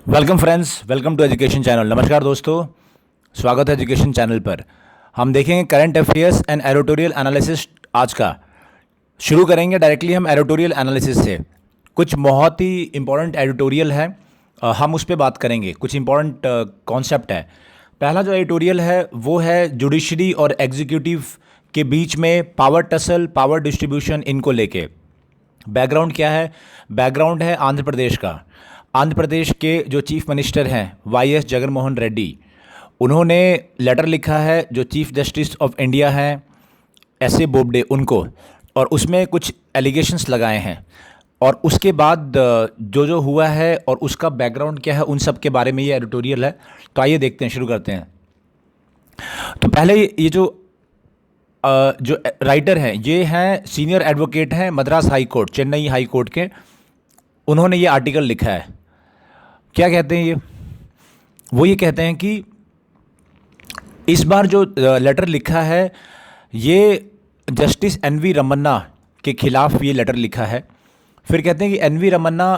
Welcome friends, welcome to education channel. नमस्कार दोस्तों, स्वागत है एजुकेशन चैनल पर। हम देखेंगे current affairs and editorial analysis. आज का शुरू करेंगे डायरेक्टली हम एडिटोरियल एनालिसिस से। कुछ बहुत ही इंपॉर्टेंट एडिटोरियल है, हम उस पर बात करेंगे। कुछ इंपॉर्टेंट कॉन्सेप्ट है। पहला जो एडिटोरियल है वो है जुडिशरी और एग्जीक्यूटिव के बीच में पावर टसल, पावर डिस्ट्रीब्यूशन, इनको लेके। बैकग्राउंड क्या है? बैकग्राउंड है आंध्र प्रदेश का। आंध्र प्रदेश के जो चीफ मिनिस्टर हैं वाई एस जगनमोहन रेड्डी, उन्होंने लेटर लिखा है जो चीफ जस्टिस ऑफ इंडिया हैं एस ए बोबडे उनको, और उसमें कुछ एलिगेशंस लगाए हैं। और उसके बाद जो जो हुआ है और उसका बैकग्राउंड क्या है, उन सब के बारे में ये एडिटोरियल है। तो आइए देखते हैं, शुरू करते हैं। तो पहले ये जो राइटर हैं ये हैं, सीनियर एडवोकेट हैं Madras high court, Chennai high court के। उन्होंने ये आर्टिकल लिखा है। क्या कहते हैं वो ये कहते हैं कि इस बार जो लेटर लिखा है ये जस्टिस एन वी रमन्ना के खिलाफ ये लेटर लिखा है। फिर कहते हैं कि एन वी रमन्ना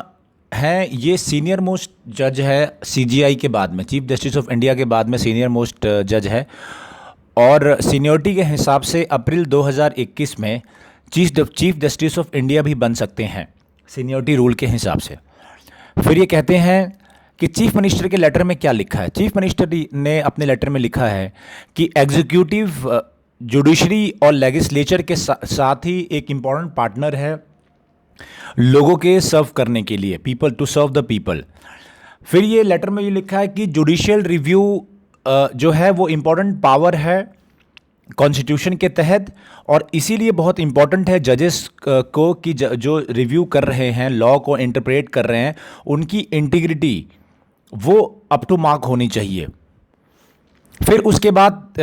हैं, ये सीनियर मोस्ट जज है सीजीआई के बाद में, चीफ जस्टिस ऑफ इंडिया के बाद में सीनियर मोस्ट जज है। और सीनियरिटी के हिसाब से अप्रैल 2021 में चीफ जस्टिस ऑफ इंडिया भी बन सकते हैं सीनियरिटी रूल के हिसाब से। फिर ये कहते हैं कि चीफ मिनिस्टर के लेटर में क्या लिखा है। चीफ मिनिस्टर ने अपने लेटर में लिखा है कि एग्जीक्यूटिव जुडिशरी और लेजिस्लेचर के साथ ही एक इम्पॉर्टेंट पार्टनर है लोगों के सर्व करने के लिए, people to serve the people. फिर ये लेटर में ये लिखा है कि जुडिशियल रिव्यू जो है वो इम्पॉर्टेंट पावर है कॉन्स्टिट्यूशन के तहत, और इसीलिए बहुत इम्पॉर्टेंट है जजेस को कि जो रिव्यू कर रहे हैं, लॉ को इंटरप्रेट कर रहे हैं, उनकी इंटीग्रिटी वो अप टू मार्क होनी चाहिए। फिर उसके बाद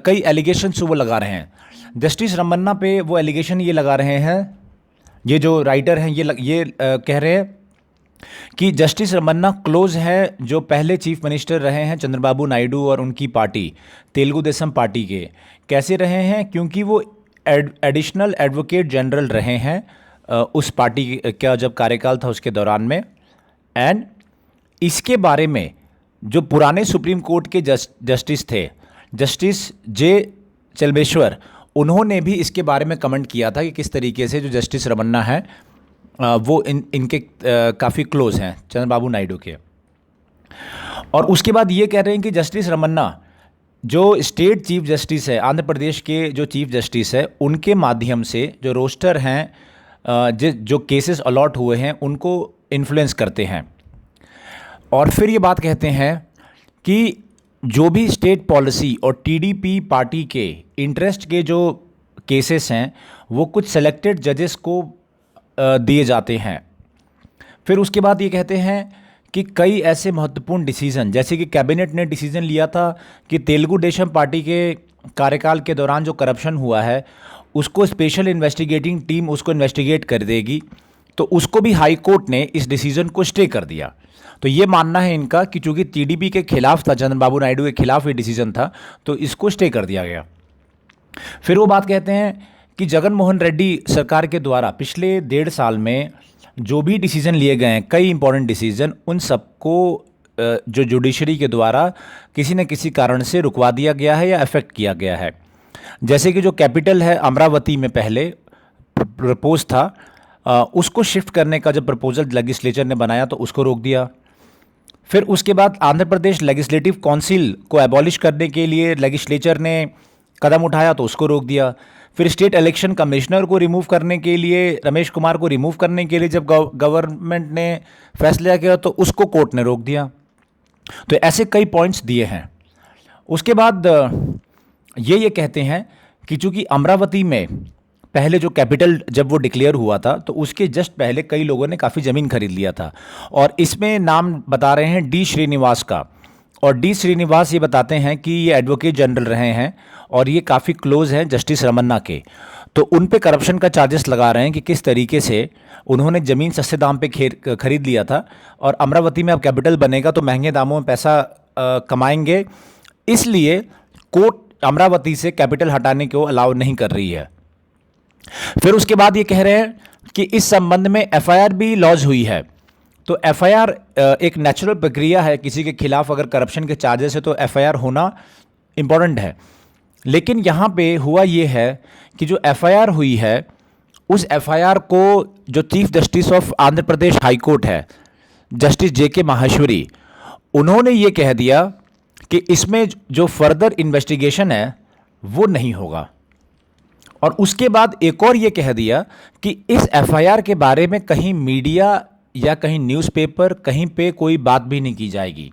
कई एलिगेशंस वो लगा रहे हैं जस्टिस रमन्ना पे। वो एलिगेशन ये लगा रहे हैं, ये जो राइटर हैं ये कह रहे हैं कि जस्टिस रमन्ना क्लोज है जो पहले चीफ मिनिस्टर रहे हैं चंद्रबाबू नायडू और उनकी पार्टी तेलुगु देशम पार्टी के। कैसे रहे हैं? क्योंकि वो एडिशनल एडवोकेट जनरल रहे हैं उस पार्टी का जब कार्यकाल था उसके दौरान में। एंड इसके बारे में जो पुराने सुप्रीम कोर्ट के जस्टिस थे, जस्टिस जे चलमेश्वर, उन्होंने भी इसके बारे में कमेंट किया था कि किस तरीके से जो जस्टिस रमन्ना है वो इनके काफ़ी क्लोज हैं चंद्रबाबू नायडू के। और उसके बाद ये कह रहे हैं कि जस्टिस रमन्ना जो स्टेट चीफ जस्टिस है, आंध्र प्रदेश के जो चीफ जस्टिस है, उनके माध्यम से जो रोस्टर हैं, जो केसेस अलॉट हुए हैं, उनको इन्फ्लुएंस करते हैं। और फिर ये बात कहते हैं कि जो भी स्टेट पॉलिसी और टीडीपी पार्टी के इंटरेस्ट के जो केसेस हैं वो कुछ सेलेक्टेड जजेस को दिए जाते हैं। फिर उसके बाद ये कहते हैं कि कई ऐसे महत्वपूर्ण डिसीजन, जैसे कि कैबिनेट ने डिसीजन लिया था कि तेलुगु देशम पार्टी के कार्यकाल के दौरान जो करप्शन हुआ है उसको स्पेशल इन्वेस्टिगेटिंग टीम उसको इन्वेस्टिगेट कर देगी, तो उसको भी हाई कोर्ट ने इस डिसीजन को स्टे कर दिया। तो ये मानना है इनका कि चूंकि टीडीपी के खिलाफ था, चंद्रबाबू नायडू के खिलाफ ये डिसीजन था, तो इसको स्टे कर दिया गया। फिर वो बात कहते हैं कि जगनमोहन रेड्डी सरकार के द्वारा पिछले 1.5 साल में जो भी डिसीजन लिए गए हैं, कई इंपॉर्टेंट डिसीजन, उन सबको जो जुडिशरी के द्वारा किसी न किसी कारण से रुकवा दिया गया है या अफेक्ट किया गया है। जैसे कि जो कैपिटल है अमरावती में पहले प्रपोज था, उसको शिफ्ट करने का जब प्रपोजल लेजिस्लेचर ने बनाया तो उसको रोक दिया। फिर उसके बाद आंध्र प्रदेश लेजिस्लेटिव काउंसिल को एबॉलिश करने के लिए लेजिस्लेचर ने कदम उठाया तो उसको रोक दिया। फिर स्टेट इलेक्शन कमिश्नर को रिमूव करने के लिए, रमेश कुमार को रिमूव करने के लिए जब गवर्नमेंट ने फैसला किया तो उसको कोर्ट ने रोक दिया। तो ऐसे कई पॉइंट्स दिए हैं। उसके बाद ये कहते हैं कि चूंकि अमरावती में पहले जो कैपिटल जब वो डिक्लेयर हुआ था तो उसके जस्ट पहले कई लोगों ने काफ़ी ज़मीन खरीद लिया था, और इसमें नाम बता रहे हैं डी श्रीनिवास का। और डी श्रीनिवास ये बताते हैं कि ये एडवोकेट जनरल रहे हैं और ये काफ़ी क्लोज हैं जस्टिस रमन्ना के। तो उन पे करप्शन का चार्जेस लगा रहे हैं कि किस तरीके से उन्होंने ज़मीन सस्ते दाम पे खरीद लिया था, और अमरावती में अब कैपिटल बनेगा तो महंगे दामों में पैसा कमाएंगे, इसलिए कोर्ट अमरावती से कैपिटल हटाने को अलाउ नहीं कर रही है। फिर उसके बाद ये कह रहे हैं कि इस संबंध में एफआईआर भी लॉन्च हुई है। तो एफआईआर एक नेचुरल प्रक्रिया है, किसी के खिलाफ अगर करप्शन के चार्जेस है तो एफआईआर होना इम्पॉर्टेंट है। लेकिन यहाँ पे हुआ ये है कि जो एफआईआर हुई है उस एफआईआर को जो chief justice of Andhra Pradesh high court है, जस्टिस जेके माहेश्वरी, उन्होंने ये कह दिया कि इसमें जो फर्दर इन्वेस्टिगेशन है वो नहीं होगा। और उसके बाद एक और ये कह दिया कि इस एफआईआर के बारे में कहीं मीडिया या कहीं न्यूज़पेपर कहीं पे कोई बात भी नहीं की जाएगी।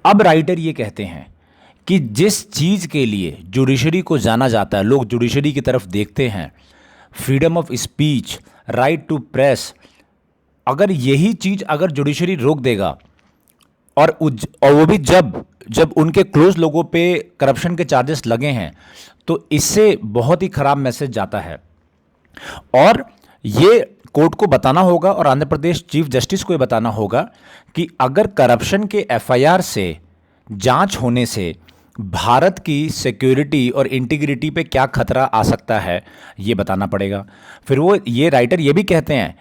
अब राइटर ये कहते हैं कि जिस चीज़ के लिए जुडिशरी को जाना जाता है, लोग जुडिशरी की तरफ देखते हैं, freedom of speech, right to press, अगर यही चीज़ अगर जुडिशरी रोक देगा और वो भी जब उनके क्लोज लोगों पे करप्शन के चार्जेस लगे हैं, तो इससे बहुत ही खराब मैसेज जाता है। और ये कोर्ट को बताना होगा और आंध्र प्रदेश चीफ जस्टिस को ये बताना होगा कि अगर करप्शन के एफआईआर से, जांच होने से भारत की सिक्योरिटी और इंटीग्रिटी पे क्या खतरा आ सकता है, ये बताना पड़ेगा। फिर वो ये राइटर ये भी कहते हैं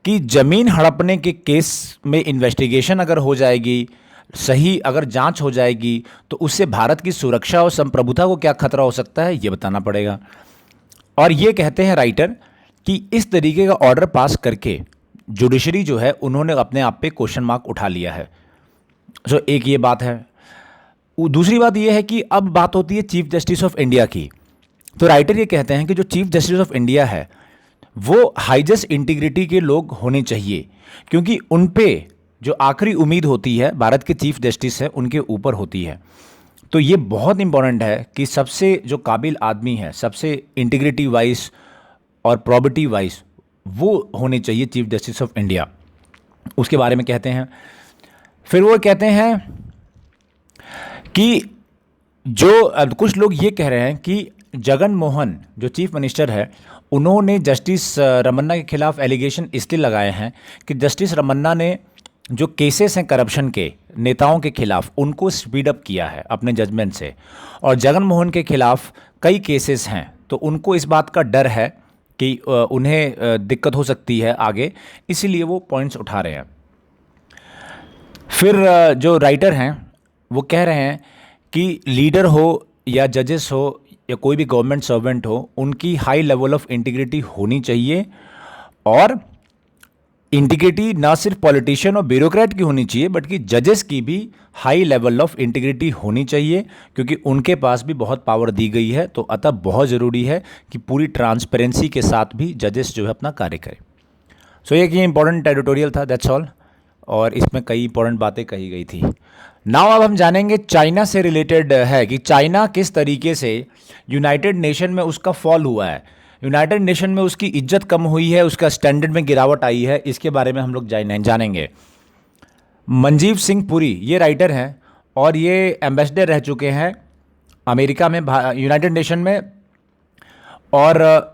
कि ज़मीन हड़पने के केस में इन्वेस्टिगेशन अगर हो जाएगी, सही अगर जांच हो जाएगी, तो उससे भारत की सुरक्षा और संप्रभुता को क्या खतरा हो सकता है, ये बताना पड़ेगा। और ये कहते हैं राइटर कि इस तरीके का ऑर्डर पास करके जुडिशरी जो है उन्होंने अपने आप पे क्वेश्चन मार्क उठा लिया है। सो एक ये बात है। दूसरी बात ये है कि अब बात होती है चीफ जस्टिस ऑफ इंडिया की। तो राइटर ये कहते हैं कि जो चीफ जस्टिस ऑफ इंडिया है वो हाईएस्ट इंटीग्रिटी के लोग होने चाहिए, क्योंकि उन पे जो आखिरी उम्मीद होती है भारत के चीफ जस्टिस है उनके ऊपर होती है। तो ये बहुत इंपॉर्टेंट है कि सबसे जो काबिल आदमी है, सबसे इंटीग्रिटी वाइज और प्रॉबिटी वाइज वो होने चाहिए चीफ जस्टिस ऑफ इंडिया। उसके बारे में कहते हैं। फिर वो कहते हैं कि जो कुछ लोग ये कह रहे हैं कि जगन मोहन जो चीफ मिनिस्टर है उन्होंने जस्टिस रमन्ना के खिलाफ एलिगेशन इसलिए लगाए हैं कि जस्टिस रमन्ना ने जो केसेस हैं करप्शन के नेताओं के खिलाफ उनको स्पीड अप किया है अपने जजमेंट से, और जगन मोहन के खिलाफ कई केसेस हैं, तो उनको इस बात का डर है कि उन्हें दिक्कत हो सकती है आगे, इसीलिए वो पॉइंट्स उठा रहे हैं। फिर जो राइटर हैं वो कह रहे हैं कि लीडर हो या जजेस हो या कोई भी गवर्नमेंट सर्वेंट हो, उनकी हाई लेवल ऑफ इंटीग्रिटी होनी चाहिए। और इंटीग्रिटी ना सिर्फ पॉलिटिशियन और ब्यूरोक्रेट की होनी चाहिए बल्कि जजेस की भी हाई लेवल ऑफ इंटीग्रिटी होनी चाहिए, क्योंकि उनके पास भी बहुत पावर दी गई है। तो अतः बहुत ज़रूरी है कि पूरी ट्रांसपेरेंसी के साथ भी जजेस जो है अपना कार्य करें। सो ये इंपॉर्टेंट एडिटोरियल था, दैट्स ऑल। और इसमें कई इंपॉर्टेंट बातें कही गई थी। नाउ अब हम जानेंगे चाइना से रिलेटेड है कि चाइना किस तरीके से यूनाइटेड नेशन में उसका फॉल हुआ है, यूनाइटेड नेशन में उसकी इज्जत कम हुई है, उसका स्टैंडर्ड में गिरावट आई है। इसके बारे में हम लोग जानेंगे। मनजीव सिंह पुरी ये राइटर हैं और ये एम्बेसडर रह चुके हैं अमेरिका में, यूनाइटेड नेशन में, और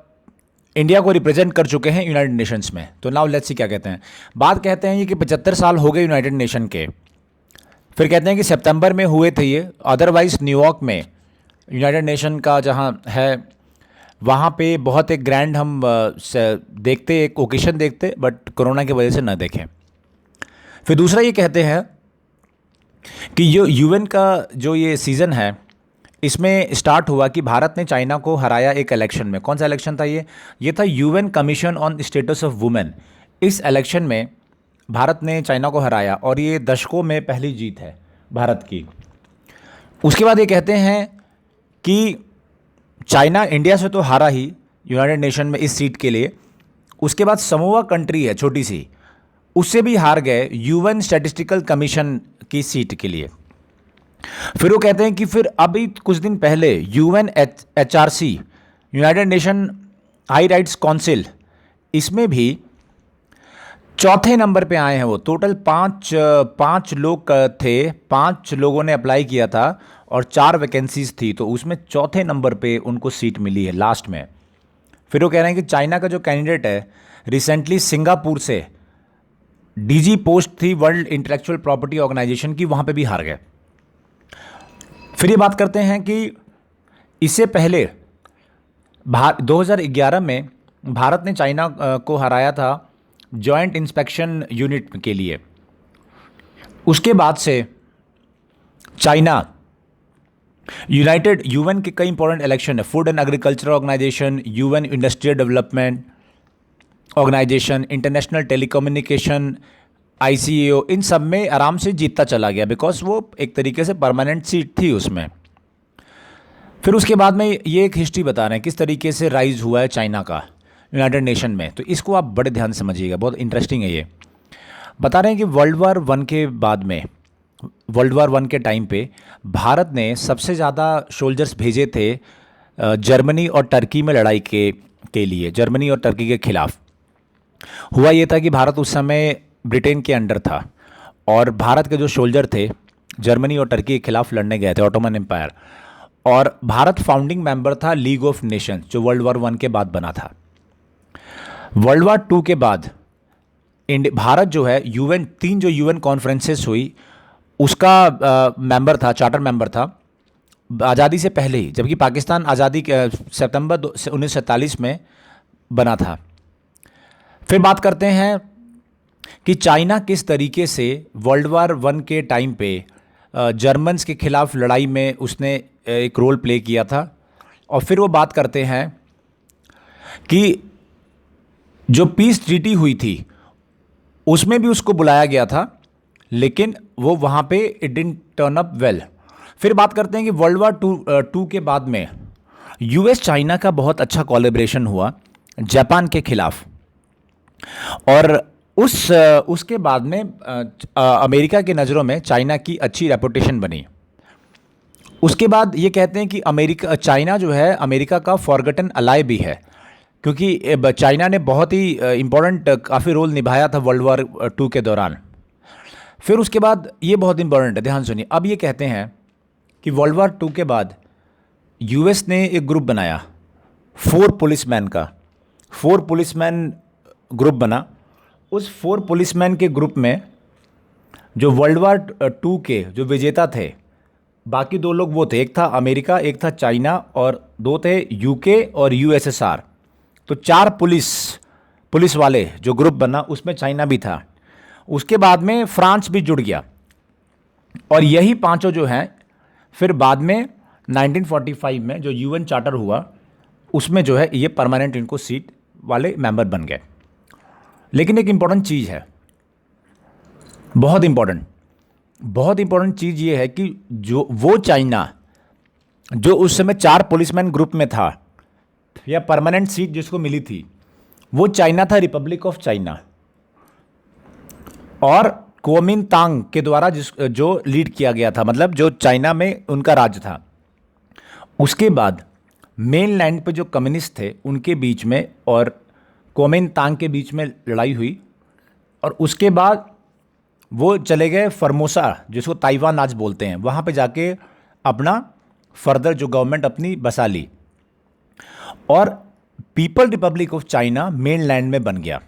इंडिया को रिप्रेजेंट कर चुके हैं यूनाइटेड नेशंस में। तो नाउ लेट्स सी क्या कहते हैं। बात कहते हैं ये कि 75 साल हो गए यूनाइटेड नेशन के। फिर कहते हैं कि सितंबर में हुए थे ये, अदरवाइज न्यूयॉर्क में यूनाइटेड नेशन का जहाँ है वहाँ पे बहुत एक ग्रैंड हम देखते, एक ओकेशन देखते, बट कोरोना की वजह से न देखें। फिर दूसरा ये कहते हैं कि ये यूएन का जो ये सीज़न है इसमें स्टार्ट हुआ कि भारत ने चाइना को हराया एक इलेक्शन में। कौन सा इलेक्शन था ये था UN commission on status of women. इस इलेक्शन में भारत ने चाइना को हराया और ये दशकों में पहली जीत है भारत की। उसके बाद ये कहते हैं कि चाइना इंडिया से तो हारा ही यूनाइटेड नेशन में इस सीट के लिए, उसके बाद समोआ कंट्री है छोटी सी, उससे भी हार गए यूएन स्टैटिस्टिकल कमीशन की सीट के लिए। फिर वो कहते हैं कि फिर अभी कुछ दिन पहले UN HRC, United nation high rights council, इसमें भी चौथे नंबर पे आए हैं वो। टोटल पाँच लोग थे, 5 लोगों ने अप्लाई किया था और 4 वैकेंसीज थी, तो उसमें चौथे नंबर पे उनको सीट मिली है लास्ट में। फिर वो कह रहे हैं कि चाइना का जो कैंडिडेट है रिसेंटली सिंगापुर से डीजी पोस्ट थी वर्ल्ड इंटेलेक्चुअल प्रॉपर्टी ऑर्गेनाइजेशन की, वहाँ पे भी हार गए। फिर ये बात करते हैं कि इससे पहले 2011 में भारत ने चाइना को हराया था जॉइंट इंस्पेक्शन यूनिट के लिए। उसके बाद से चाइना यूनाइटेड यूएन के कई इंपॉर्टेंट इलेक्शन है, food and agriculture organisation, UN industrial development organisation, international telecommunication, ICAO, इन सब में आराम से जीतता चला गया बिकॉज वो एक तरीके से परमानेंट सीट थी उसमें। फिर उसके बाद में ये एक हिस्ट्री बता रहे हैं किस तरीके से राइज हुआ है चाइना का यूनाइटेड नेशन में, तो इसको आप बड़े ध्यान से समझिएगा, बहुत इंटरेस्टिंग है ये। बता रहे हैं कि वर्ल्ड वार वन के बाद में, वर्ल्ड वार वन के टाइम पे भारत ने सबसे ज़्यादा सोल्जर्स भेजे थे जर्मनी और टर्की में लड़ाई के लिए, जर्मनी और टर्की के खिलाफ। हुआ ये था कि भारत उस समय ब्रिटेन के अंडर था और भारत के जो सोल्जर थे जर्मनी और टर्की के खिलाफ लड़ने गए थे, ऑटोमन एम्पायर, और भारत फाउंडिंग मेंबर था लीग ऑफ नेशंस जो वर्ल्ड वार वन के बाद बना था। वर्ल्ड वार टू के बाद भारत जो है यूएन, 3 जो यूएन कॉन्फ्रेंसेस हुई उसका मेंबर था, चार्टर मेंबर था आज़ादी से पहले ही, जबकि पाकिस्तान आज़ादी के सितंबर 1947 में बना था। फिर बात करते हैं कि चाइना किस तरीके से वर्ल्ड वार वन के टाइम पे जर्मन्स के खिलाफ लड़ाई में उसने एक रोल प्ले किया था। और फिर वो बात करते हैं कि जो पीस ट्रीटी हुई थी उसमें भी उसको बुलाया गया था, लेकिन वो वहाँ पे it didn't turn up well. फिर बात करते हैं कि वर्ल्ड वार टू के बाद में यूएस चाइना का बहुत अच्छा कोलैबोरेशन हुआ जापान के खिलाफ, और उसके बाद में अमेरिका की नज़रों में चाइना की अच्छी रेपुटेशन बनी। उसके बाद ये कहते हैं कि चाइना जो है अमेरिका का फॉरगटन अलाय भी है, क्योंकि चाइना ने बहुत ही इम्पोर्टेंट काफ़ी रोल निभाया था वर्ल्ड वार टू के दौरान। फिर उसके बाद ये बहुत इंपॉर्टेंट है, ध्यान सुनिए। अब ये कहते हैं कि वर्ल्ड वार टू के बाद यूएस ने एक ग्रुप बनाया 4 पुलिसमैन का, 4 पुलिसमैन ग्रुप बना। उस 4 पुलिसमैन के ग्रुप में जो वर्ल्ड वार टू के जो विजेता थे, बाकी 2 लोग वो थे, एक था अमेरिका, एक था चाइना, और 2 थे यूके और यूएसएसआर। तो 4 पुलिस वाले जो ग्रुप बना उसमें चाइना भी था। उसके बाद में फ्रांस भी जुड़ गया, और यही 5 जो हैं फिर बाद में 1945 में जो यूएन चार्टर हुआ उसमें जो है ये परमानेंट इनको सीट वाले मेंबर बन गए। लेकिन एक इम्पॉर्टेंट चीज़ है, बहुत इम्पॉर्टेंट चीज़ ये है कि जो वो चाइना जो उस समय 4 पुलिसमैन ग्रुप में था या परमानेंट सीट जिसको मिली थी, वो चाइना था रिपब्लिक ऑफ चाइना, और कुओमिंतांग के द्वारा जो लीड किया गया था, मतलब जो चाइना में उनका राज्य था। उसके बाद मेन लैंड पे जो कम्युनिस्ट थे उनके बीच में और कुओमिंतांग के बीच में लड़ाई हुई, और उसके बाद वो चले गए फॉर्मोसा, जिसको ताइवान आज बोलते हैं, वहाँ पे जाके अपना फर्दर जो गवर्नमेंट अपनी बसा ली, और people Republic of China main land में बन गया।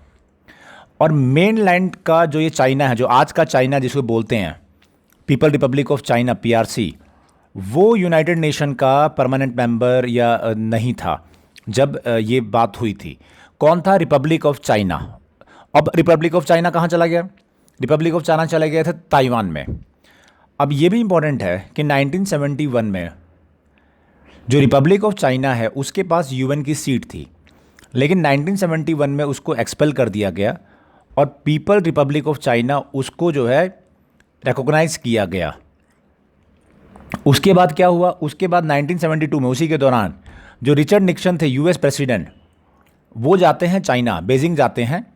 और मेन लैंड का जो ये चाइना है, जो आज का चाइना जिसको बोलते हैं people Republic of China PRC, वो यूनाइटेड नेशन का परमानेंट मेंबर या नहीं था जब ये बात हुई थी। कौन था? Republic of China. अब रिपब्लिक ऑफ चाइना कहाँ चला गया? रिपब्लिक ऑफ चाइना चले गए थे ताइवान में। अब ये भी इम्पॉर्टेंट है कि 1971 में जो रिपब्लिक ऑफ चाइना है उसके पास यूएन की सीट थी, लेकिन 1971 में उसको एक्सपेल कर दिया गया और पीपल रिपब्लिक ऑफ चाइना उसको जो है रिकॉग्नाइज किया गया। उसके बाद क्या हुआ? उसके बाद 1972 में उसी के दौरान जो रिचर्ड निक्सन थे यूएस प्रेसिडेंट, वो जाते हैं चाइना, बीजिंग जाते हैं,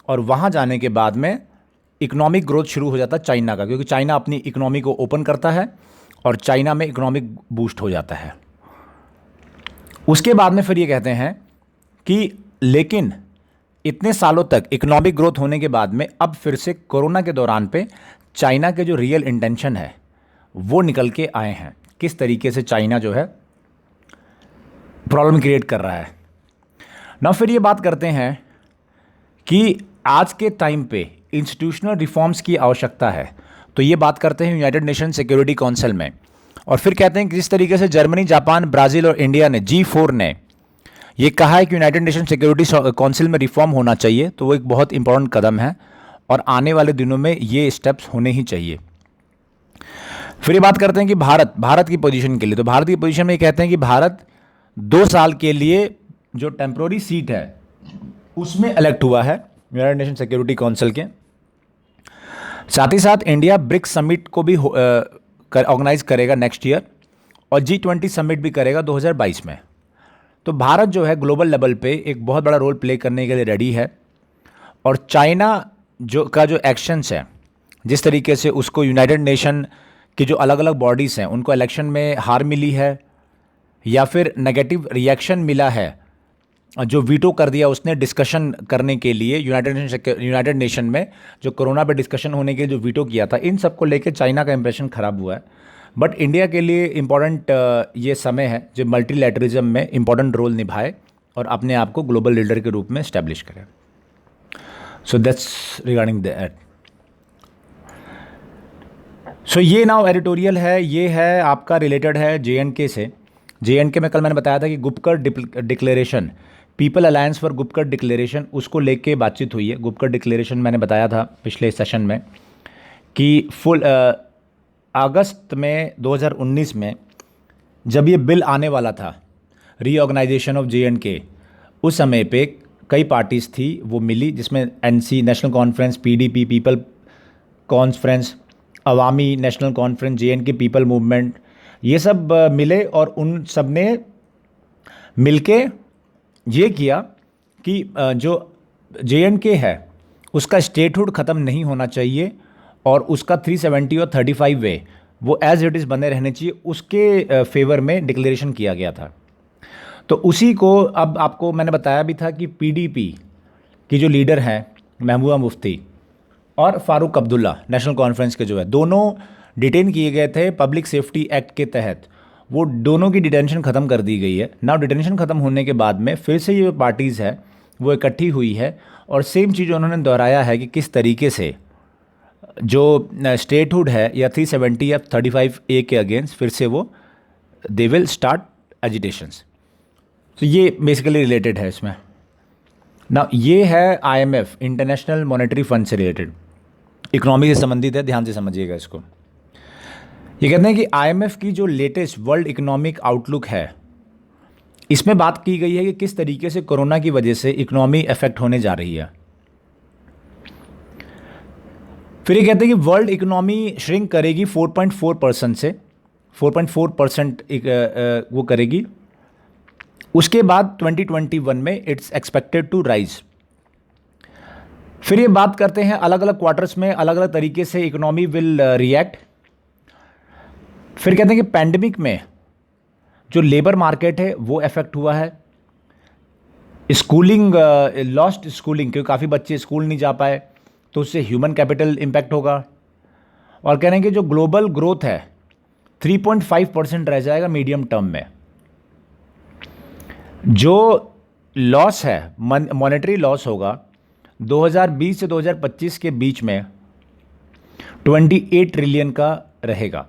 और वहाँ जाने के बाद में इकोनॉमिक ग्रोथ शुरू हो जाता है चाइना का, क्योंकि चाइना अपनी इकोनॉमी को ओपन करता है और चाइना में इकोनॉमिक बूस्ट हो जाता है। उसके बाद में फिर ये कहते हैं कि लेकिन इतने सालों तक इकोनॉमिक ग्रोथ होने के बाद में अब फिर से कोरोना के दौरान पे चाइना के जो रियल इंटेंशन है वो निकल के आए हैं, किस तरीके से चाइना जो है प्रॉब्लम क्रिएट कर रहा है ना। फिर ये बात करते हैं कि आज के टाइम पे इंस्टीट्यूशनल रिफॉर्म्स की आवश्यकता है, तो ये बात करते हैं यूनाइटेड नेशन सिक्योरिटी काउंसिल में। और फिर कहते हैं कि जिस तरीके से जर्मनी, जापान, ब्राज़ील और इंडिया ने G4 ने ये कहा है कि यूनाइटेड नेशन सिक्योरिटी काउंसिल में रिफॉर्म होना चाहिए, तो वो एक बहुत इंपॉर्टेंट कदम है और आने वाले दिनों में ये स्टेप्स होने ही चाहिए। फिर ये बात करते हैं कि भारत की पोजीशन के लिए, तो भारत की पोजीशन में ये कहते हैं कि भारत 2 साल के लिए जो टेम्प्रोरी सीट है उसमें इलेक्ट हुआ है यूनाइटेड नेशन सिक्योरिटी काउंसिल के। साथ ही साथ इंडिया ब्रिक्स समिट को भी ऑर्गेनाइज करेगा नेक्स्ट ईयर और G20 समिट भी करेगा 2022 में। तो भारत जो है ग्लोबल लेवल पे एक बहुत बड़ा रोल प्ले करने के लिए रेडी है। और चाइना जो एक्शंस है, जिस तरीके से उसको यूनाइटेड नेशन की जो अलग अलग बॉडीज़ हैं उनको इलेक्शन में हार मिली है या फिर नेगेटिव रिएक्शन मिला है, जो वीटो कर दिया उसने डिस्कशन करने के लिए यूनाइटेड नेशन में जो कोरोना पे डिस्कशन होने के लिए जो वीटो किया था, इन सब को लेके चाइना का इंप्रेशन ख़राब हुआ है। बट इंडिया के लिए इम्पॉर्टेंट ये समय है जो मल्टीलैटरिज्म में इम्पॉर्टेंट रोल निभाए और अपने आप को ग्लोबल लीडर के रूप में इस्टेब्लिश करे। So that's regarding that. So ये नाउ एडिटोरियल है, ये है आपका रिलेटेड है JNK से। JNK में कल मैंने बताया था कि Gupkar declaration, people alliance for Gupkar declaration, उसको लेके बातचीत हुई है। गुपकर डिक्लेरेशन मैंने बताया था पिछले सेशन में कि फुल अगस्त में 2019 में जब ये बिल आने वाला था रीऑर्गेनाइजेशन ऑफ JNK, उस समय पे कई पार्टीज़ थी वो मिली, जिसमें NC national conference, PDP people conference, Awami national conference, JNK people movement, ये सब मिले और उन सब ने मिलके ये किया कि जो JNK है उसका स्टेटहुड ख़त्म नहीं होना चाहिए और उसका 370 और 35 वे वो एज इट इज़ बने रहने चाहिए, उसके फेवर में डिक्लेरेशन किया गया था। तो उसी को अब आपको मैंने बताया भी था कि PDP की जो लीडर हैं महबूबा मुफ्ती और फारूक अब्दुल्ला नेशनल कॉन्फ्रेंस के जो है, दोनों डिटेन किए गए थे पब्लिक सेफ्टी एक्ट के तहत। वो दोनों की डिटेंशन ख़त्म कर दी गई है। नाउ डिटेंशन ख़त्म होने के बाद में फिर से ये पार्टीज़ है वो इकट्ठी हुई है और सेम चीज़ उन्होंने दोहराया है कि किस तरीके से जो स्टेटहुड है या 370 या 35A के अगेंस्ट फिर से वो दे विल स्टार्ट एजिटेशंस। तो ये बेसिकली रिलेटेड है इसमें। ना ये है IMF इंटरनेशनल मॉनेटरी फंड से रिलेटेड, इकोनॉमी से संबंधित है, ध्यान से समझिएगा इसको। ये कहते हैं कि IMF की जो लेटेस्ट वर्ल्ड इकोनॉमिक आउटलुक है, इसमें बात की गई है कि किस तरीके से कोरोना की वजह से इकोनॉमी इफेक्ट होने जा रही है। फिर ये कहते हैं कि वर्ल्ड इकोनॉमी श्रिंक करेगी 4.4% से 4.4% वो करेगी। उसके बाद 2021 में इट्स एक्सपेक्टेड टू राइज। फिर ये बात करते हैं अलग अलग क्वार्टर्स में अलग अलग तरीके से इकोनॉमी विल रिएक्ट। फिर कहते हैं कि पैंडेमिक में जो लेबर मार्केट है वो अफेक्ट हुआ है, स्कूलिंग लॉस्ट स्कूलिंग, क्योंकि काफ़ी बच्चे स्कूल नहीं जा पाए तो उससे ह्यूमन कैपिटल इम्पैक्ट होगा। और कह रहे हैं कि जो ग्लोबल ग्रोथ है 3.5% रह जाएगा मीडियम टर्म में। जो लॉस है मॉनेटरी लॉस होगा 2020 से 2025 के बीच में 28 ट्रिलियन का रहेगा।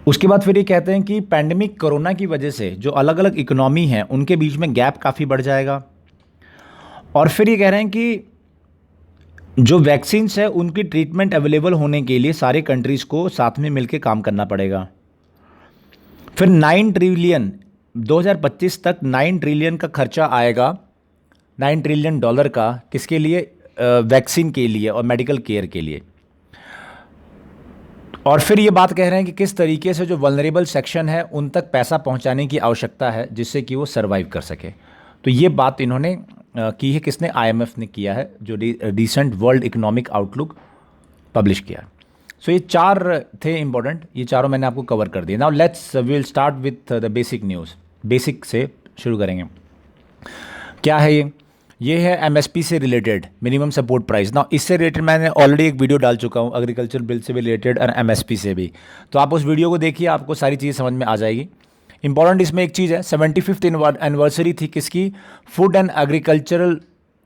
उसके बाद फिर ये कहते हैं कि पैंडेमिक कोरोना की वजह से जो अलग अलग इकोनॉमी हैं उनके बीच में गैप काफ़ी बढ़ जाएगा। और फिर ये कह रहे हैं कि जो वैक्सीन्स है उनकी ट्रीटमेंट अवेलेबल होने के लिए सारे कंट्रीज़ को साथ में मिलकर काम करना पड़ेगा। फिर 9 ट्रिलियन 2025 तक 9 ट्रिलियन का खर्चा आएगा, 9 ट्रिलियन डॉलर का, किसके लिए? वैक्सीन के लिए और मेडिकल केयर के लिए। और फिर ये बात कह रहे हैं कि किस तरीके से जो वल्नरेबल सेक्शन है उन तक पैसा पहुंचाने की आवश्यकता है जिससे कि वो सर्वाइव कर सके। तो ये बात इन्होंने की है, किसने? IMF ने किया है, जो recent world economic outlook publish किया। सो ये 4 थे इंपॉर्टेंट, ये चारों मैंने आपको कवर कर दिए। Now let's will start with the basic news. Basic से शुरू करेंगे। क्या है ये है MSP से रिलेटेड, मिनिमम सपोर्ट प्राइस। ना इससे रिलेटेड मैंने ऑलरेडी एक वीडियो डाल चुका हूँ, एग्रीकल्चर बिल से भी रिलेटेड और MSP से भी। तो आप उस वीडियो को देखिए, आपको सारी चीज़ें समझ में आ जाएगी। इंपॉर्टेंट इसमें एक चीज़ है, 75th एनिवर्सरी थी किसकी? फूड एंड एग्रीकल्चरल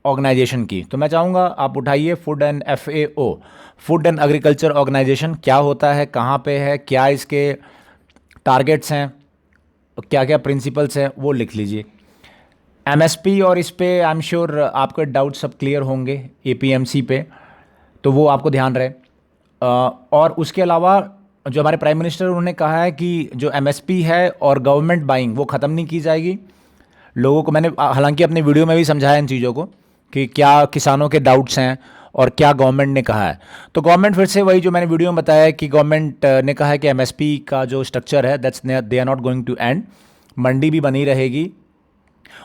ऑर्गेनाइजेशन की। तो मैं चाहूँगा आप उठाइए food and FAO, food and agriculture organisation क्या होता है, कहाँ पे है, क्या इसके टारगेट्स हैं, क्या क्या प्रिंसिपल्स हैं, वो लिख लीजिए। एमएसपी और इस पे आई एम श्योर आपके डाउट सब क्लियर होंगे एपीएमसी पे, तो वो आपको ध्यान रहे। और उसके अलावा जो हमारे प्राइम मिनिस्टर उन्होंने कहा है कि जो एमएसपी है और गवर्नमेंट बाइंग वो ख़त्म नहीं की जाएगी। लोगों को मैंने हालांकि अपने वीडियो में भी समझाया इन चीज़ों को कि क्या किसानों के डाउट्स हैं और क्या गवर्नमेंट ने कहा है। तो गवर्नमेंट फिर से वही जो मैंने वीडियो में बताया है कि गवर्नमेंट ने कहा है कि एमएसपी का जो स्ट्रक्चर है that's they are not going to end, मंडी भी बनी रहेगी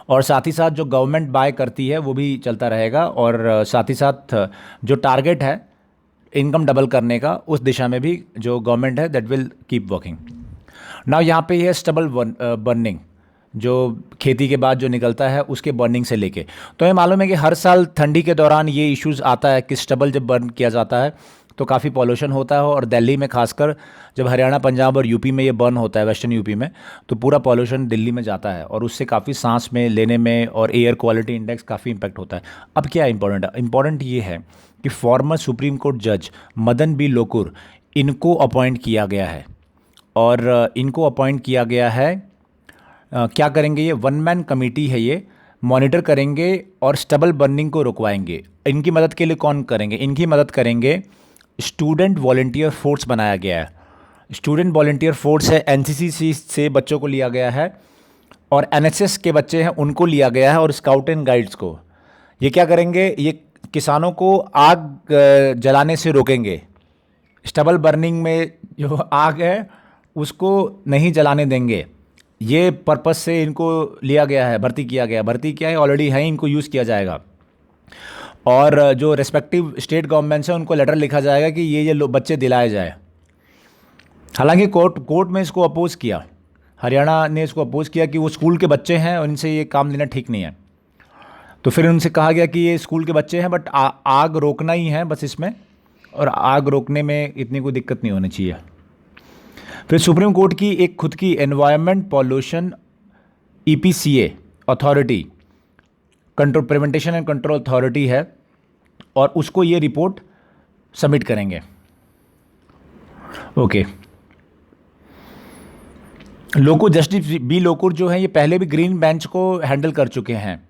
और साथ ही साथ जो गवर्नमेंट बाय करती है वो भी चलता रहेगा, और साथ ही साथ जो टारगेट है इनकम डबल करने का उस दिशा में भी जो गवर्नमेंट है that will keep working. Now यहाँ पे है स्टबल बर्निंग, जो खेती के बाद जो निकलता है उसके बर्निंग से लेके। तो ये मालूम है कि हर साल ठंडी के दौरान ये इश्यूज़ आता है कि स्टबल जब बर्न किया जाता है तो काफ़ी पॉल्यूशन होता है, और दिल्ली में खासकर जब हरियाणा, पंजाब और यूपी में ये बर्न होता है, वेस्टर्न यूपी में, तो पूरा पॉल्यूशन दिल्ली में जाता है और उससे काफ़ी सांस में लेने में और एयर क्वालिटी इंडेक्स काफ़ी इंपैक्ट होता है। अब क्या इंपॉर्टेंट है, इंपॉर्टेंट ये है कि फॉर्मर सुप्रीम कोर्ट जज मदन बी लोकुर इनको अपॉइंट किया गया है, और इनको अपॉइंट किया गया है क्या करेंगे, ये वन मैन कमेटी है, ये मॉनिटर करेंगे और स्टबल बर्निंग को रुकवाएंगे। इनकी मदद के लिए कौन करेंगे, इनकी मदद करेंगे स्टूडेंट वॉलंटियर फोर्स बनाया गया है। स्टूडेंट वॉलंटियर फोर्स है, एनसीसी से बच्चों को लिया गया है और एनएसएस के बच्चे हैं उनको लिया गया है, और स्काउट एंड गाइड्स को। ये क्या करेंगे, ये किसानों को आग जलाने से रोकेंगे। स्टबल बर्निंग में जो आग है उसको नहीं जलाने देंगे। ये पर्पस से इनको लिया गया है, भर्ती किया गया, भर्ती किया है ऑलरेडी है, इनको यूज़ किया जाएगा। और जो रेस्पेक्टिव स्टेट गवर्नमेंट्स हैं उनको लेटर लिखा जाएगा कि ये बच्चे दिलाए जाए। हालांकि कोर्ट में इसको अपोज़ किया, हरियाणा ने इसको अपोज़ किया कि वो स्कूल के बच्चे हैं और इनसे ये काम लेना ठीक नहीं है। तो फिर उनसे कहा गया कि ये स्कूल के बच्चे हैं बट आग रोकना ही है बस इसमें, और आग रोकने में इतनी कोई दिक्कत नहीं होनी चाहिए। फिर सुप्रीम कोर्ट की एक खुद की environment pollution EPCA authority, control prevention and control authority है, और उसको ये रिपोर्ट सबमिट करेंगे। Okay, Lokur, justice B Lokur जो है ये पहले भी ग्रीन बेंच को हैंडल कर चुके हैं,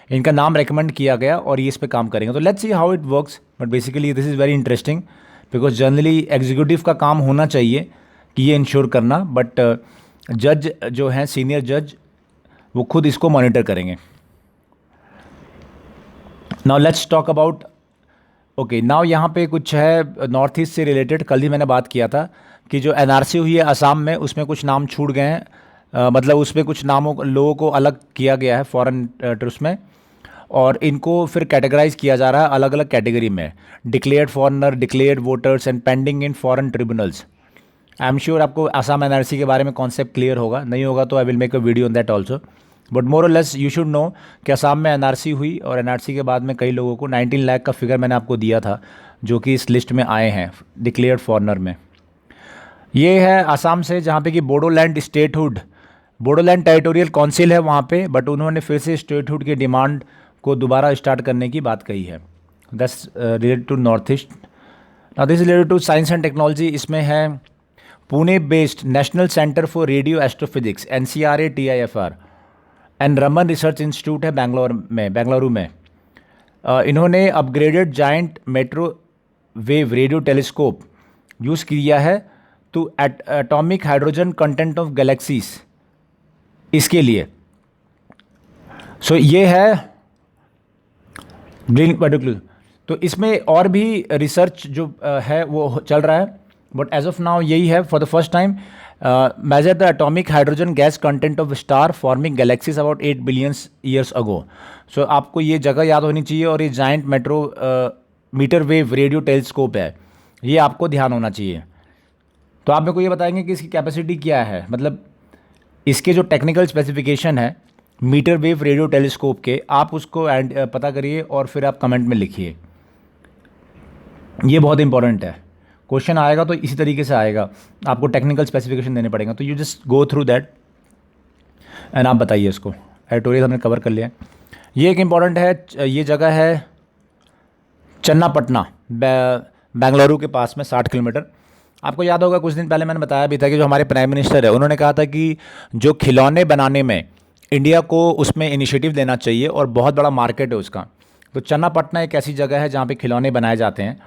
इनका नाम रेकमेंड किया गया और ये इस पे काम करेंगे। तो let's see how it works, but basically this is very interesting because generally executive का काम होना चाहिए कि ये इंश्योर करना, बट जज जो हैं सीनियर जज वो खुद इसको मॉनिटर करेंगे। Now let's talk about, okay, now यहाँ पे कुछ है नॉर्थ ईस्ट से रिलेटेड। कल ही मैंने बात किया था कि जो एनआरसी हुई है असम में उसमें कुछ नाम छूट गए हैं, मतलब उसमें कुछ नामों लोगों को अलग किया गया है फॉरेन ट्रिप्स में, और इनको फिर कैटेगराइज किया जा रहा है अलग अलग कैटेगरी में, declared foreigner, declared voters and pending in foreign tribunals. I am sure आपको असम एनआरसी के बारे में कॉन्सेप्ट क्लियर होगा, नहीं होगा तो I will make a video on that also, but more और लेस यू शुड नो कि असम में एनआरसी हुई और एनआरसी के बाद में कई लोगों को 19 लाख का फिगर मैंने आपको दिया था जो कि इस लिस्ट में आए हैं डिक्लेयर्ड फॉरेनर में। ये है असम से जहाँ पे कि Bodoland statehood, Bodoland territorial council है वहाँ पे, बट उन्होंने फिर से स्टेटहुड की डिमांड को दोबारा स्टार्ट करने की बात कही है। That's related to north east. Now this related to science and technology, इसमें है Pune based national centre for radio astrophysics NCRA-TIFR and Raman research institute है बेंगलुरु में। इन्होंने upgraded giant microwave radio telescope use किया है to atomic hydrogen content of galaxies, इसके लिए। सो ये है ग्रीन पर्टिकुलर, तो इसमें और भी रिसर्च जो है वो चल रहा है, बट एज ऑफ नाउ यही है for the first time measure the atomic hydrogen gas content of star forming galaxies about 8 billion years ago। So आपको ये जगह याद होनी चाहिए, और ये giant metre wave radio telescope है, ये आपको ध्यान होना चाहिए। तो आप मेरे को ये बताएंगे कि इसकी कैपेसिटी क्या है, मतलब इसके जो टेक्निकल स्पेसिफिकेशन है मीटर वेव रेडियो टेलीस्कोप के, आप उसको पता करिए और फिर आप कमेंट में लिखिए। ये बहुत इंपॉर्टेंट है, क्वेश्चन आएगा तो इसी तरीके से आएगा, आपको टेक्निकल स्पेसिफिकेशन देने पड़ेगा, तो you just go through that and आप बताइए इसको। एडिटोरियल हमने कवर कर लिया। ये एक इम्पॉर्टेंट है, ये जगह है चन्नापटना, बेंगलुरु के पास में 60 किलोमीटर। आपको याद होगा कुछ दिन पहले मैंने बताया भी था कि जो हमारे प्राइम मिनिस्टर है उन्होंने कहा था कि जो खिलौने बनाने में इंडिया को उसमें इनिशिएटिव लेना चाहिए और बहुत बड़ा मार्केट है उसका। तो चन्नापटना एक ऐसी जगह है जहाँ पे खिलौने बनाए जाते हैं,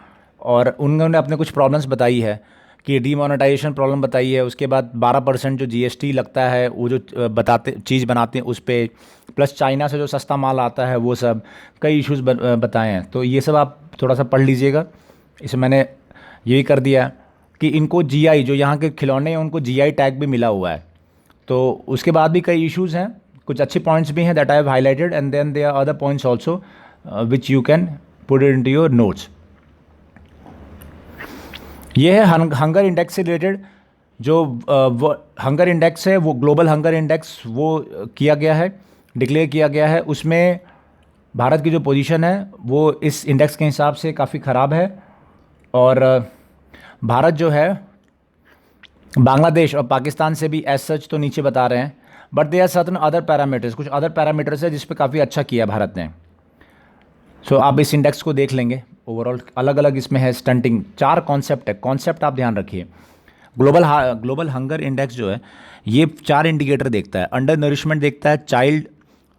और उन्होंने अपने कुछ प्रॉब्लम्स बताई है कि डीमोनेटाइजेशन प्रॉब्लम बताई है, उसके बाद 12% जो जीएसटी लगता है वो जो बताते चीज़ बनाते हैं उस पर, प्लस चाइना से जो सस्ता माल आता है वो सब, कई इश्यूज़ बताए हैं। तो ये सब आप थोड़ा सा पढ़ लीजिएगा। इसमें मैंने यही कर दिया कि इनको जीआई, जो यहाँ के खिलौने हैं उनको जीआई टैग भी मिला हुआ है। तो उसके बाद भी कई इश्यूज़ हैं, कुछ अच्छे पॉइंट्स भी हैं that I have highlighted, and then there are other points also which you can put it into your notes. ये है हंगर इंडेक्स से रिलेटेड, जो हंगर इंडेक्स है वो ग्लोबल हंगर इंडेक्स वो किया गया है, डिक्लेयर किया गया है। उसमें भारत की जो पोजीशन है वो इस इंडेक्स के हिसाब से काफ़ी ख़राब है, और भारत जो है बांग्लादेश और पाकिस्तान से भी एज सच तो नीचे बता रहे हैं, but they are certain other parameters, कुछ अदर पैरामीटर्स है जिस पे काफ़ी अच्छा किया भारत ने। सो आप इस इंडेक्स को देख लेंगे, ओवरऑल अलग अलग इसमें है स्टंटिंग, 4 कॉन्सेप्ट है, कॉन्सेप्ट आप ध्यान रखिए। ग्लोबल हंगर इंडेक्स जो है ये 4 इंडिकेटर देखता है, अंडर नरिशमेंट देखता है, चाइल्ड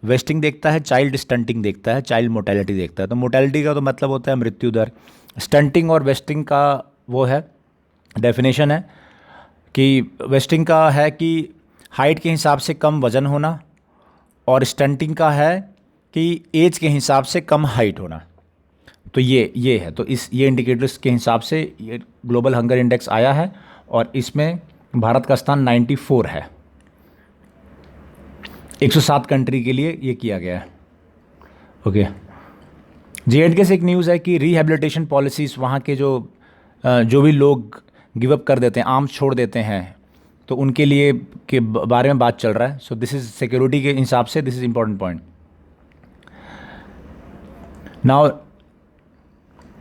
वेस्टिंग देखता है, चाइल्ड स्टंटिंग देखता है, चाइल्ड मोटेलिटी देखता है। तो मोटेलिटी का तो मतलब होता है मृत्यु दर, स्टंटिंग और वेस्टिंग का वो है डेफिनेशन है कि वेस्टिंग का है कि हाइट के हिसाब से कम वज़न होना, और स्टंटिंग का है कि एज के हिसाब से कम हाइट होना। तो ये है, तो ये इंडिकेटर्स के हिसाब से ये ग्लोबल हंगर इंडेक्स आया है, और इसमें भारत का स्थान 94 है। 107 कंट्री के लिए ये किया गया है। ओके, J&K से एक न्यूज़ है कि रिहेबिलिटेशन पॉलिसीज़ वहाँ के जो भी लोग गिव अप कर देते हैं, आर्म्स छोड़ देते हैं, तो उनके लिए के बारे में बात चल रहा है। सो दिस इज़ सिक्योरिटी के हिसाब से this is important point. Now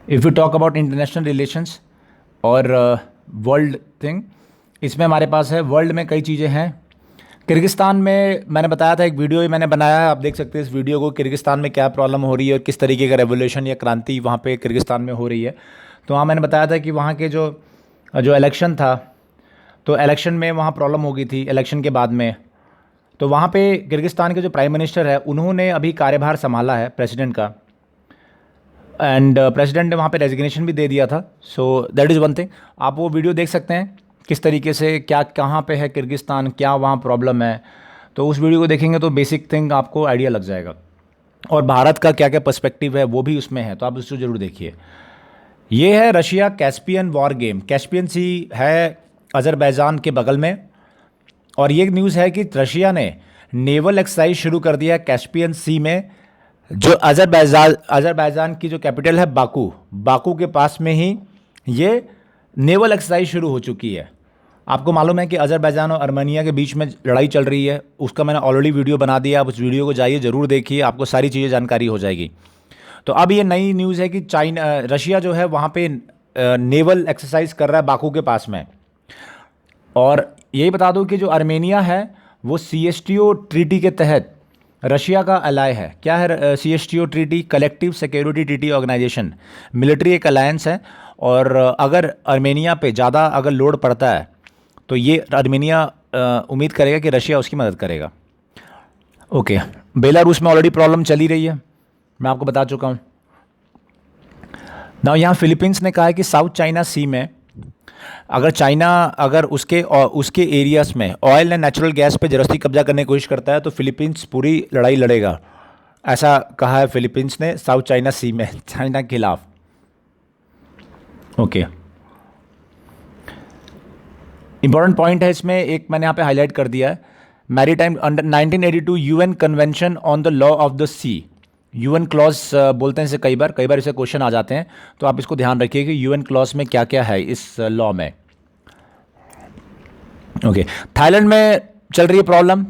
if you talk about international relations और वर्ल्ड थिंग, इसमें हमारे पास है वर्ल्ड में कई चीज़ें हैं। किर्गिस्तान में मैंने बताया था, एक वीडियो मैंने बनाया है, आप देख सकते हैं इस वीडियो को, किर्गिस्तान में क्या प्रॉब्लम हो रही है और किस तरीके का रेवोल्यूशन या क्रांति वहाँ पे किर्गिस्तान में हो रही है। तो वहाँ मैंने बताया था कि वहाँ के जो इलेक्शन था, तो इलेक्शन में वहाँ प्रॉब्लम हो गई थी इलेक्शन के बाद में। तो वहाँ पे किर्गिस्तान के जो प्राइम मिनिस्टर है उन्होंने अभी कार्यभार संभाला है प्रेसिडेंट का, एंड प्रेसिडेंट ने वहाँ पे रेजिग्नेशन भी दे दिया था। So that is one thing, आप वो वीडियो देख सकते हैं किस तरीके से क्या कहाँ पे है किर्गिस्तान, क्या वहाँ प्रॉब्लम है। तो उस वीडियो को देखेंगे तो बेसिक थिंग आपको आइडिया लग जाएगा, और भारत का क्या क्या पर्सपेक्टिव है वो भी उसमें है, तो आप उसको ज़रूर देखिए। ये है Russia Caspian war game. Caspian sea है अज़रबैजान के बगल में, और ये न्यूज़ है कि रशिया ने नेवल एक्सरसाइज शुरू कर दिया है कैस्पियन सी में, जो अज़रबैजान की जो कैपिटल है बाकू के पास में ही ये नेवल एक्सरसाइज शुरू हो चुकी है। आपको मालूम है कि अज़रबैजान और आर्मेनिया के बीच में लड़ाई चल रही है, उसका मैंने ऑलरेडी वीडियो बना दिया, आप उस वीडियो को जाइए ज़रूर देखिए, आपको सारी चीज़ें जानकारी हो जाएगी। तो अब ये नई न्यूज़ है कि रशिया जो है वहाँ पे नेवल एक्सरसाइज कर रहा है बाकू के पास में। और यही बता दूं कि जो आर्मेनिया है वो CSTO ट्रीटी के तहत रशिया का अलाय है। क्या है CSTO treaty? Collective security treaty organisation, military एक अलायंस है, और अगर आर्मेनिया पे ज़्यादा अगर लोड पड़ता है तो ये आर्मेनिया उम्मीद करेगा कि रशिया उसकी मदद करेगा। ओके, बेलारूस में ऑलरेडी प्रॉब्लम चली रही है, मैं आपको बता चुका हूँ। ना यहाँ फिलीपींस ने कहा है कि साउथ चाइना सी में अगर चाइना उसके एरियाज में ऑयल एंड नेचुरल गैस पे ज़बरदस्ती कब्जा करने की कोशिश करता है तो फिलीपींस पूरी लड़ाई लड़ेगा, ऐसा कहा है फिलीपींस ने साउथ चाइना सी में चाइना के खिलाफ। ओके, इंपॉर्टेंट पॉइंट है इसमें, एक मैंने यहाँ पे हाईलाइट कर दिया है, maritime under 1982 UN convention on the law of the sea. UN clause बोलते हैं इसे, कई बार इसे क्वेश्चन आ जाते हैं, तो आप इसको ध्यान रखिए कि यूएन क्लॉज में क्या क्या है इस लॉ में। ओके, थाईलैंड में चल रही है प्रॉब्लम,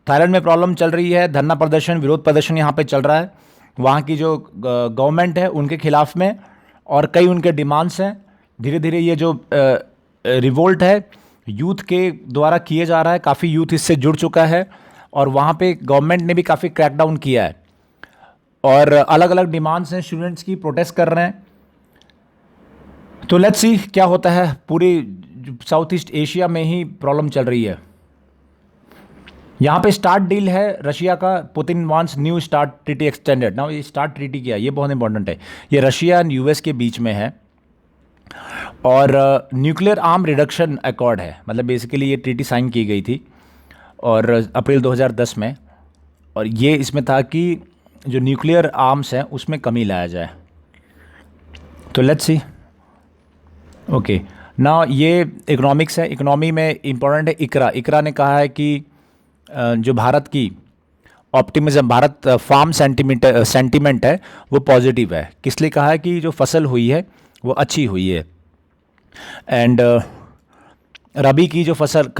थाईलैंड में प्रॉब्लम चल रही है, धरना प्रदर्शन, विरोध प्रदर्शन यहाँ पे चल रहा है वहाँ की जो गवर्नमेंट है उनके खिलाफ में, और कई उनके डिमांड्स हैं। धीरे धीरे ये जो रिवोल्ट है यूथ के द्वारा किए जा रहा है, काफ़ी यूथ इससे जुड़ चुका है, और वहाँ पे गवर्नमेंट ने भी काफ़ी क्रैकडाउन किया है, और अलग अलग डिमांड्स हैं, स्टूडेंट्स की प्रोटेस्ट कर रहे हैं। तो लेट्स सी क्या होता है, पूरी साउथ ईस्ट एशिया में ही प्रॉब्लम चल रही है। यहाँ पे स्टार्ट डील है रशिया का, Putin wants new start treaty extended. ना ये स्टार्ट ट्रीटी क्या है, ये बहुत इंपॉर्टेंट है। ये रशिया एंड यूएस के बीच में है और न्यूक्लियर आर्म रिडक्शन अकॉर्ड है, मतलब बेसिकली ये ट्रीटी साइन की गई थी और अप्रैल 2010 में। और ये इसमें था कि जो न्यूक्लियर आर्म्स हैं उसमें कमी लाया जाए। तो लेट्स सी। ओके, ना ये इकोनॉमिक्स है। इकोनॉमी में इंपॉर्टेंट है इकरा। इकरा ने कहा है कि जो भारत की ऑप्टिमिज्म, भारत फार्म सेंटीमेंट है वो पॉजिटिव है। किस लिए कहा है कि जो फसल हुई है वो अच्छी हुई है एंड रबी की जो फसल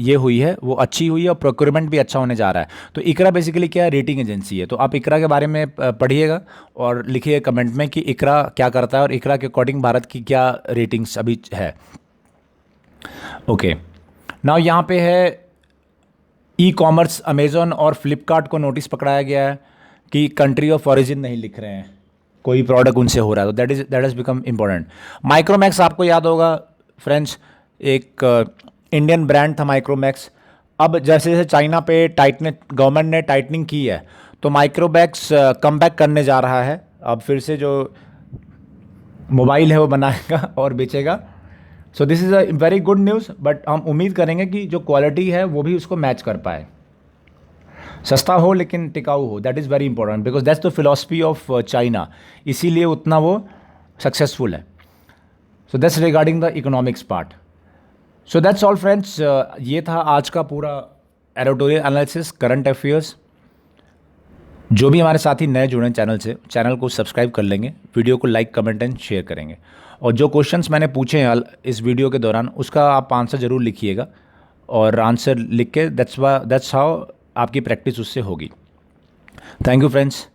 ये हुई है वो अच्छी हुई है और प्रोक्योरमेंट भी अच्छा होने जा रहा है। तो इकरा बेसिकली क्या है, रेटिंग एजेंसी है। तो आप इकरा के बारे में पढ़िएगा और लिखिए कमेंट में कि इकरा क्या करता है और इकरा के अकॉर्डिंग भारत की क्या रेटिंग्स अभी है। ओके, नाउ यहाँ पे है ई कॉमर्स, अमेज़ॉन और फ्लिपकार्ट को नोटिस पकड़ाया गया है कि कंट्री ऑफ ओरिजिन नहीं लिख रहे हैं, कोई प्रोडक्ट उनसे हो रहा है। तो that is become important. Micromax आपको याद होगा फ्रेंड्स, एक इंडियन ब्रांड था माइक्रोमैक्स। अब जैसे जैसे चाइना पे गवर्नमेंट ने टाइटनिंग की है तो माइक्रोमैक्स कम बैक करने जा रहा है। अब फिर से जो मोबाइल है वो बनाएगा और बेचेगा। So this is a very good news, but हम उम्मीद करेंगे कि जो क्वालिटी है वो भी उसको मैच कर पाए, सस्ता हो लेकिन टिकाऊ हो। That is very important because that's the philosophy of China, इसीलिए उतना वो सक्सेसफुल है। सो that's regarding the economics part. So that's all friends, ये था आज का पूरा एडिटोरियल एनालिसिस, करंट अफेयर्स। जो भी हमारे साथी नए जुड़े चैनल से, चैनल को सब्सक्राइब कर लेंगे, वीडियो को लाइक कमेंट एंड शेयर करेंगे। और जो क्वेश्चंस मैंने पूछे हैं इस वीडियो के दौरान उसका आप आंसर ज़रूर लिखिएगा और आंसर लिख के दैट्स हाउ आपकी प्रैक्टिस उससे होगी। Thank you friends.